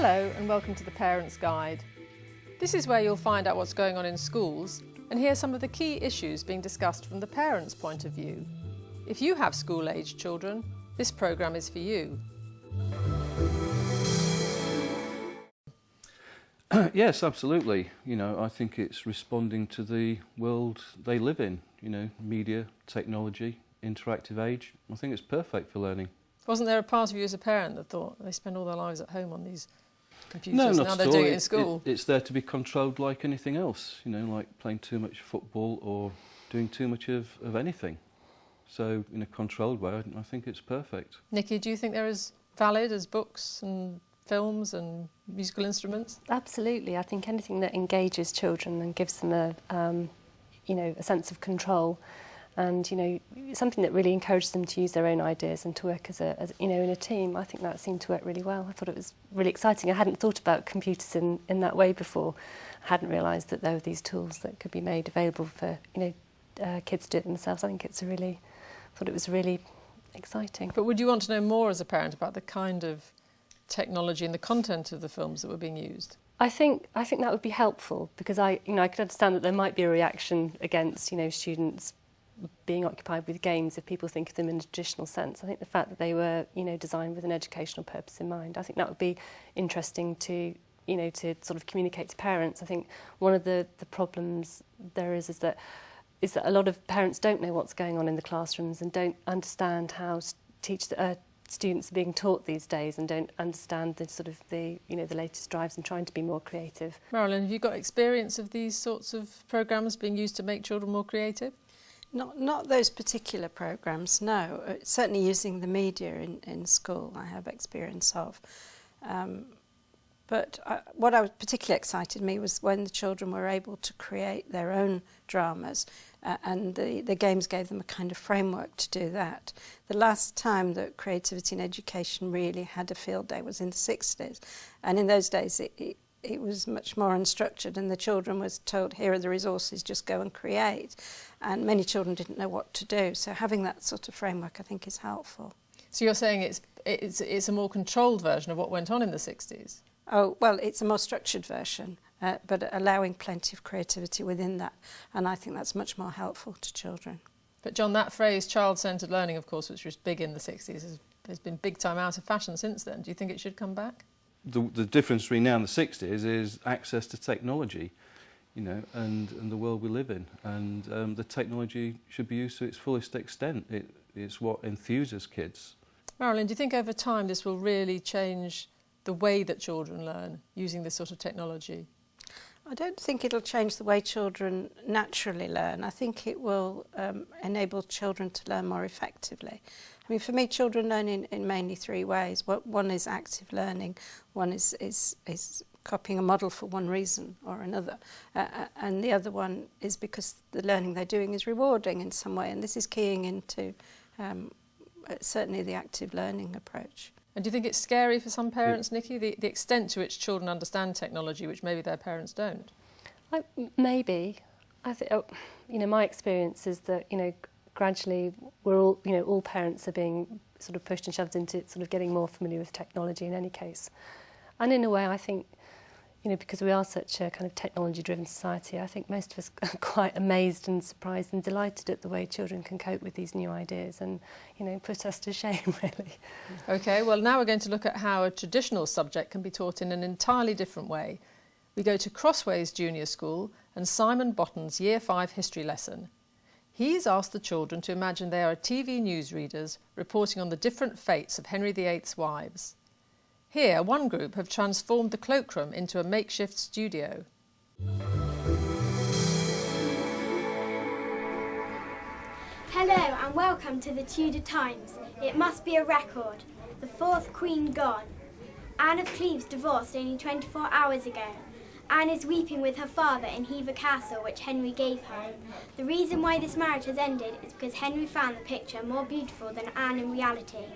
Hello and welcome to the Parents Guide. This is where you'll find out what's going on in schools and hear some of the key issues being discussed from the parents' point of view. If you have school-aged children, this programme is for you. Yes, absolutely. I think it's responding to the world they live in, media, technology, interactive age. I think it's perfect for learning. Wasn't there a part of you as a parent that thought they spend all their lives at home on these computers? No, and not now at they're all. doing it in school? It's there to be controlled like anything else, like playing too much football or doing too much of anything. So in a controlled way, I think it's perfect. Nikki, do you think they're as valid as books and films and musical instruments? Absolutely. I think anything that engages children and gives them a sense of control and, something that really encourages them to use their own ideas and to work as in a team, I think that seemed to work really well. I thought it was really exciting. I hadn't thought about computers in that way before. I hadn't realised that there were these tools that could be made available for, kids to do it themselves. I thought it was really exciting. But would you want to know more as a parent about the kind of technology and the content of the films that were being used? I think that would be helpful because I could understand that there might be a reaction against, students being occupied with games if people think of them in a traditional sense. I think the fact that they were, designed with an educational purpose in mind, I think that would be interesting to sort of communicate to parents. I think one of the problems there is that a lot of parents don't know what's going on in the classrooms and don't understand how students are being taught these days and don't understand the latest drives and trying to be more creative. Marilyn, have you got experience of these sorts of programmes being used to make children more creative? Not those particular programmes, no. Certainly using the media in school I have experience of. But what I was particularly excited me was when the children were able to create their own dramas and the games gave them a kind of framework to do that. The last time that creativity in education really had a field day was in the 60s, and in those days it was much more unstructured and the children was told, here are the resources, just go and create. And many children didn't know what to do, so having that sort of framework I think is helpful. So you're saying it's a more controlled version of what went on in the 60s? Oh, well, it's a more structured version, but allowing plenty of creativity within that, and I think that's much more helpful to children. But John, that phrase child-centred learning, of course, which was big in the 60s, has been big time out of fashion since then. Do you think it should come back? The difference between now and the 60s is access to technology, and the world we live in. And the technology should be used to its fullest extent. It's what enthuses kids. Marilyn, do you think over time this will really change the way that children learn using this sort of technology? I don't think it'll change the way children naturally learn. I think it will enable children to learn more effectively. I mean, for me, children learn in mainly three ways. One is active learning, one is copying a model for one reason or another, and the other one is because the learning they're doing is rewarding in some way, and this is keying into certainly the active learning approach. And do you think it's scary for some parents, Nikki, the extent to which children understand technology, which maybe their parents don't? Maybe. I think, my experience is that, gradually we're all parents are being sort of pushed and shoved into sort of getting more familiar with technology in any case. And in a way, I think, because we are such a kind of technology-driven society, I think most of us are quite amazed and surprised and delighted at the way children can cope with these new ideas and, put us to shame, really. OK, well, now we're going to look at how a traditional subject can be taught in an entirely different way. We go to Crossways Junior School and Simon Botton's Year 5 history lesson. He's asked the children to imagine they are TV newsreaders reporting on the different fates of Henry VIII's wives. Here, one group have transformed the cloakroom into a makeshift studio. Hello and welcome to the Tudor Times. It must be a record. The fourth Queen gone. Anne of Cleves divorced only 24 hours ago. Anne is weeping with her father in Hever Castle, which Henry gave her. The reason why this marriage has ended is because Henry found the picture more beautiful than Anne in reality.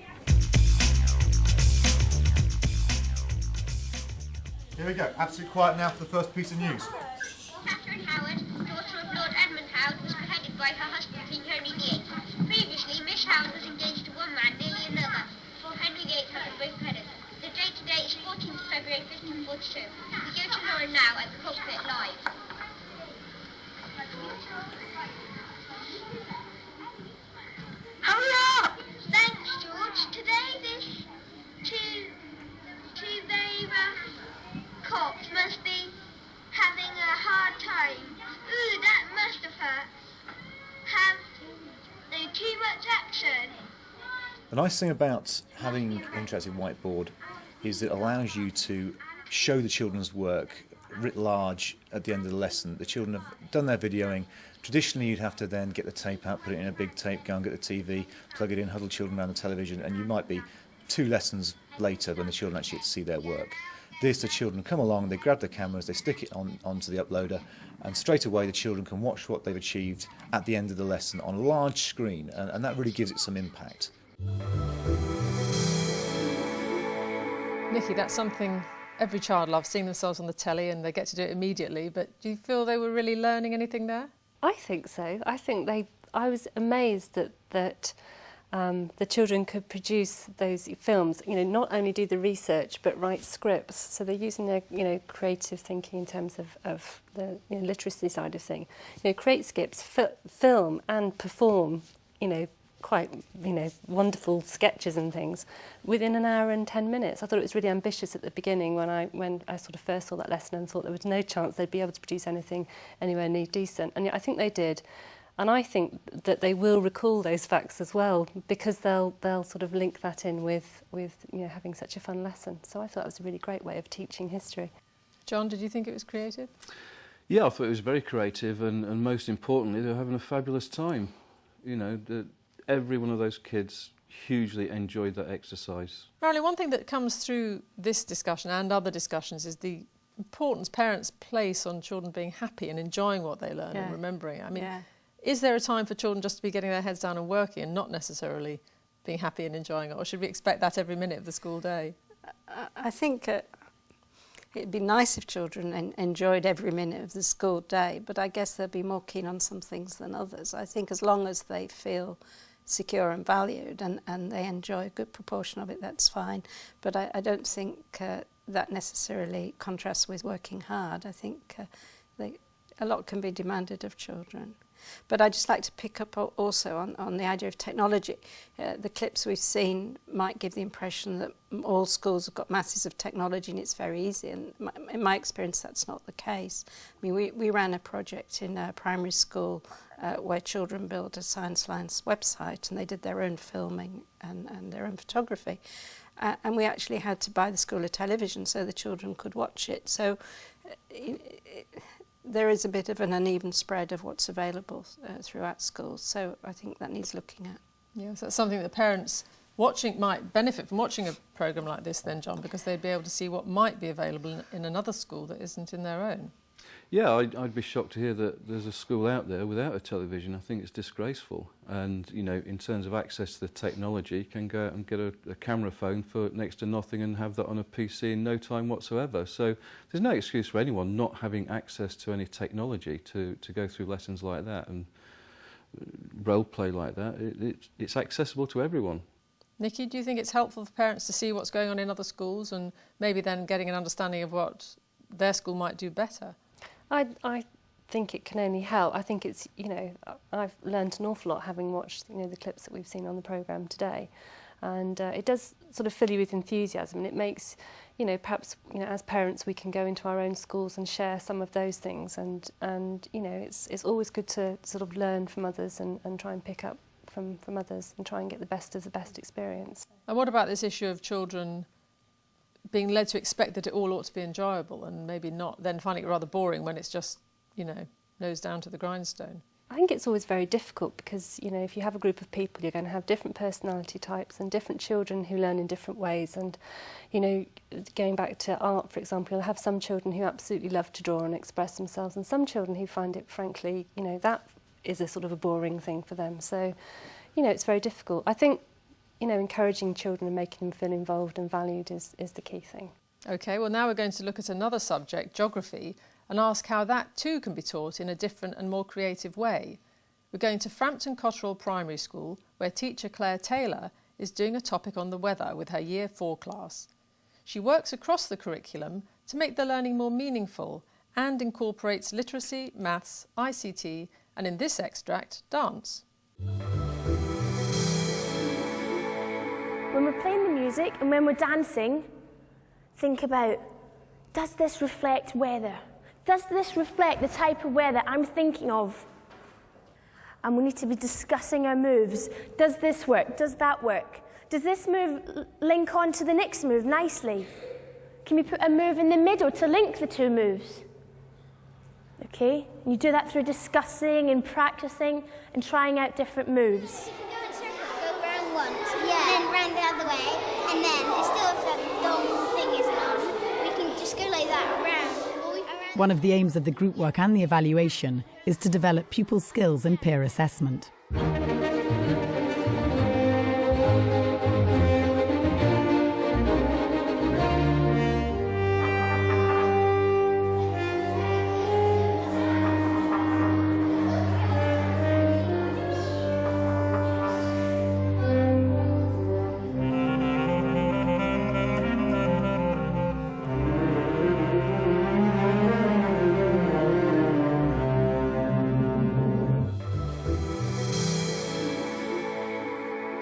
Here we go. Absolutely quiet now for the first piece of news. Catherine Howard, daughter of Lord Edmund Howard, was beheaded by her husband King Henry VIII. Previously, Miss Howard was engaged to one man, nearly another, before Henry VIII had them both beheaded. The day today date is 14th February 1542. We go to Lauren now at the pulpit live. Hurrah! Thanks, George. Today this two very rough cops must be having a hard time. Ooh, that must have hurt. Have they too much action? The nice thing about having an interactive whiteboard is it allows you to show the children's work writ large at the end of the lesson. The children have done their videoing. Traditionally, you'd have to then get the tape out, put it in a big tape, go and get the TV, plug it in, huddle children around the television, and you might be 2 lessons later when the children actually get to see their work. This, the children come along, they grab the cameras, they stick it onto the uploader, and straight away the children can watch what they've achieved at the end of the lesson on a large screen, and that really gives it some impact. Nikki, that's something every child loves, seeing themselves on the telly, and they get to do it immediately, but do you feel they were really learning anything there? I think so. I was amazed that the children could produce those films, not only do the research but write scripts. So they're using their, creative thinking in terms of the literacy side of things. Create scripts, film and perform, quite, wonderful sketches and things within an hour and 10 minutes. I thought it was really ambitious at the beginning when I sort of first saw that lesson and thought there was no chance they'd be able to produce anything anywhere near decent. And yet I think they did. And I think that they will recall those facts as well, because they'll sort of link that in with having such a fun lesson. So I thought it was a really great way of teaching history. John, did you think it was creative? Yeah, I thought it was very creative, and most importantly, they were having a fabulous time. Every one of those kids hugely enjoyed that exercise. Marilyn, one thing that comes through this discussion and other discussions is the importance parents place on children being happy and enjoying what they learn and remembering it. I mean, is there a time for children just to be getting their heads down and working and not necessarily being happy and enjoying it, or should we expect that every minute of the school day? I think it'd be nice if children enjoyed every minute of the school day, but I guess they'll be more keen on some things than others. I think as long as they feel secure and valued and they enjoy a good proportion of it, that's fine. But I don't think that necessarily contrasts with working hard. I think a lot can be demanded of children. But I'd just like to pick up also on the idea of technology. The clips we've seen might give the impression that all schools have got masses of technology and it's very easy. And in my experience, that's not the case. I mean, we ran a project in a primary school where children built a Science Lines website, and they did their own filming and their own photography. And we actually had to buy the school a television so the children could watch it. So there is a bit of an uneven spread of what's available throughout schools, so I think that needs looking at. Yes, that's something that parents might benefit from watching a programme like this then, John, because they'd be able to see what might be available in another school that isn't in their own. Yeah, I'd be shocked to hear that there's a school out there without a television. I think it's disgraceful. And, in terms of access to the technology, you can go out and get a camera phone for next to nothing and have that on a PC in no time whatsoever. So there's no excuse for anyone not having access to any technology to go through lessons like that and role play like that. It's accessible to everyone. Nikki, do you think it's helpful for parents to see what's going on in other schools and maybe then getting an understanding of what their school might do better? I think it can only help. I think it's, I've learned an awful lot having watched, the clips that we've seen on the programme today. And it does sort of fill you with enthusiasm, and it makes, perhaps, as parents we can go into our own schools and share some of those things. And it's always good to sort of learn from others and try and pick up from others and try and get the best of the best experience. And what about this issue of children being led to expect that it all ought to be enjoyable and maybe not, then finding it rather boring when it's just, nose down to the grindstone? I think it's always very difficult because, if you have a group of people, you're going to have different personality types and different children who learn in different ways. And, going back to art, for example, you'll have some children who absolutely love to draw and express themselves, and some children who find it, frankly, that is a sort of a boring thing for them. So, it's very difficult. I think, encouraging children and making them feel involved and valued is the key thing. OK, well, now we're going to look at another subject, geography, and ask how that too can be taught in a different and more creative way. We're going to Frampton Cotterell Primary School, where teacher Claire Taylor is doing a topic on the weather with her Year 4 class. She works across the curriculum to make the learning more meaningful and incorporates literacy, maths, ICT and, in this extract, dance. When we're playing the music and when we're dancing, think about, does this reflect weather? Does this reflect the type of weather I'm thinking of? And we need to be discussing our moves. Does this work? Does that work? Does this move link on to the next move nicely? Can we put a move in the middle to link the two moves? Okay, and you do that through discussing and practicing and trying out different moves. Go round once, and then round the other way, and then still if that long thing isn't on, we can just go like that around. One of the aims of the group work and the evaluation is to develop pupil skills in peer assessment.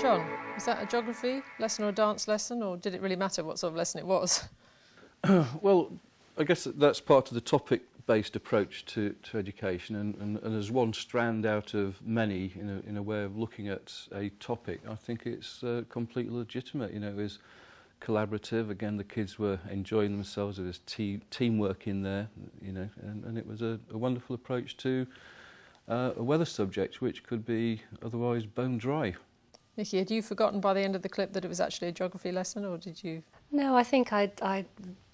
John, was that a geography lesson or a dance lesson, or did it really matter what sort of lesson it was? Well, I guess that's part of the topic-based approach to education, and as one strand out of many in a way of looking at a topic, I think it's completely legitimate. You know, it was collaborative. Again, the kids were enjoying themselves. There was teamwork in there, you know, and it was a wonderful approach to a weather subject which could be otherwise bone dry. Nikki, had you forgotten by the end of the clip that it was actually a geography lesson, or did you? No, I think I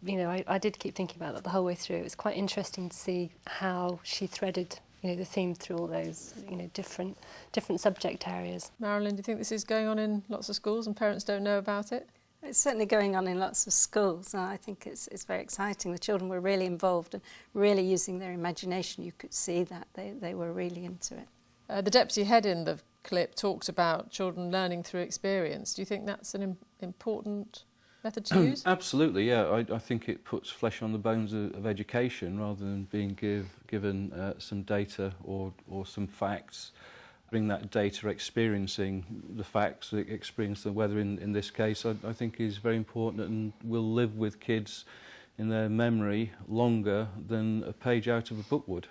did keep thinking about that the whole way through. It was quite interesting to see how she threaded, the theme through all those, different subject areas. Marilyn, do you think this is going on in lots of schools and parents don't know about it? It's certainly going on in lots of schools, and I think it's very exciting. The children were really involved and really using their imagination. You could see that they were really into it. The deputy head in the clip talked about children learning through experience. Do you think that's an important method to use? Absolutely, yeah. I think it puts flesh on the bones of education rather than being given some data or some facts. Bring that data, experiencing the facts, experience the weather in this case, I think is very important and will live with kids in their memory longer than a page out of a book would.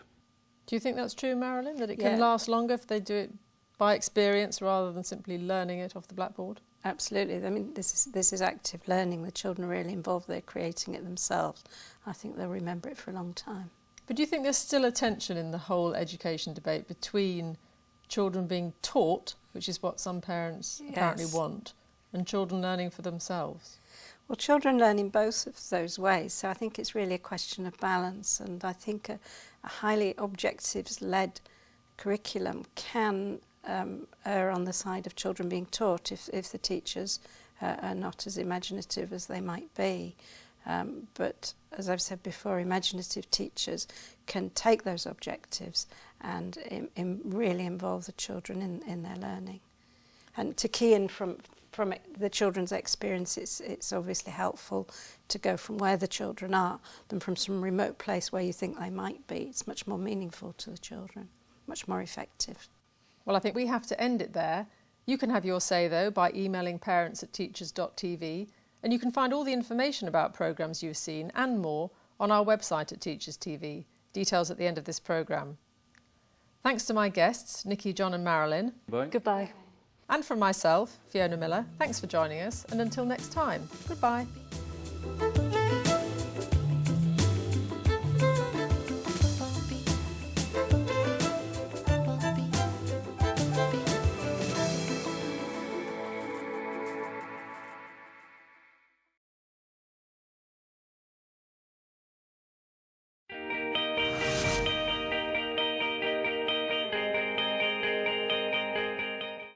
Do you think that's true, Marilyn, that it can last longer if they do it by experience rather than simply learning it off the blackboard? Absolutely. I mean, this is active learning. The children are really involved. They're creating it themselves. I think they'll remember it for a long time. But do you think there's still a tension in the whole education debate between children being taught, which is what some parents apparently want, and children learning for themselves? Well, children learn in both of those ways, so I think it's really a question of balance, and I think a highly objectives-led curriculum can err on the side of children being taught if the teachers are not as imaginative as they might be. But as I've said before, imaginative teachers can take those objectives and really involve the children in their learning. And to key in from the children's experience, it's obviously helpful to go from where the children are than from some remote place where you think they might be. It's much more meaningful to the children, much more effective. Well, I think we have to end it there. You can have your say, though, by emailing parents@teachers.tv, and you can find all the information about programmes you've seen and more on our website at Teachers TV. Details at the end of this programme. Thanks to my guests, Nikki, John and Marilyn. Bye. Goodbye. And from myself, Fiona Miller, thanks for joining us, and until next time, goodbye.